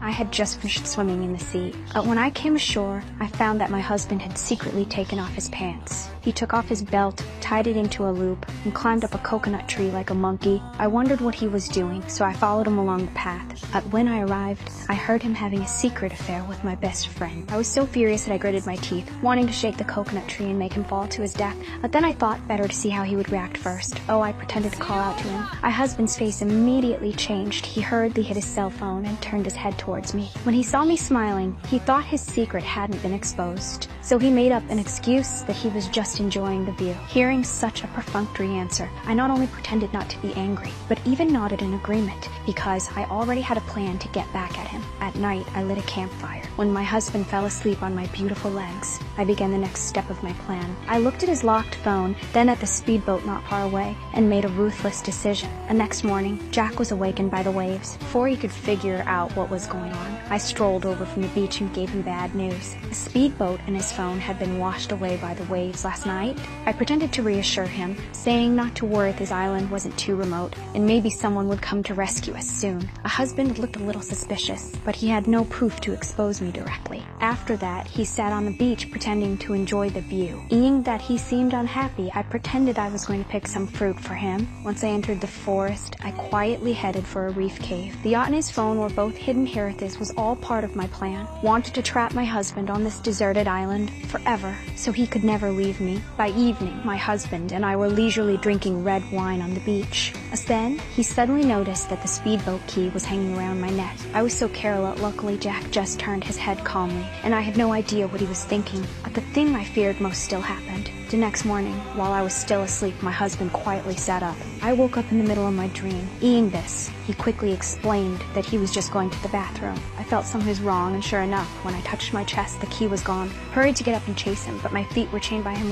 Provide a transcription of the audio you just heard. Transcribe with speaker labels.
Speaker 1: I had just finished swimming in the sea, but when I came ashore, I found that my husband had secretly taken off his pants. He took off his belt, tied it into a loop, and climbed up a coconut tree like a monkey. I wondered what he was doing, so I followed him along the path. But when I arrived, I heard him having a secret affair with my best friend. I was so furious that I gritted my teeth, wanting to shake the coconut tree and make him fall to his death, but then I thought better to see how he would react first. Oh, I pretended to call out to him. My husband's face immediately changed. He hurriedly hit his cell phone and turned his head towards me. When he saw me smiling, he thought his secret hadn't been exposed, so he made up an excuse that he was just enjoying the view. Hearing such a perfunctory answer, I not only pretended not to be angry, but even nodded in agreement, because I already had a plan to get back at him. At night, I lit a campfire. When my husband fell asleep on my beautiful legs, I began the next step of my plan. I looked at his locked phone, then at the speedboat not far away, and made a ruthless decision. The next morning, Jack was awakened by the waves. Before he could figure out what was going on, I strolled over from the beach and gave him bad news. The speedboat and his phone had been washed away by the waves last night. I pretended to reassure him, saying not to worry if his island wasn't too remote, and maybe someone would come to rescue us soon. My husband looked a little suspicious, but he had no proof to expose me directly. After that, he sat on the beach pretending to enjoy the view. Seeing that he seemed unhappy, I pretended I was going to pick some fruit for him. Once I entered the forest, I quietly headed for a reef cave. The yacht and his phone were both hidden here. This was all part of my plan. Wanted to trap my husband on this deserted island forever, so he could never leave me. By evening, my husband and I were leisurely drinking red wine on the beach. Then, he suddenly noticed that the speedboat key was hanging around my neck. I was so careless. Luckily, Jack just turned his head calmly, and I had no idea what he was thinking. But the thing I feared most still happened. The next morning, while I was still asleep, my husband quietly sat up. I woke up in the middle of my dream. Seeing this, he quickly explained that he was just going to the bathroom. I felt something was wrong, and sure enough, when I touched my chest, the key was gone. Hurried to get up and chase him, but my feet were chained by him with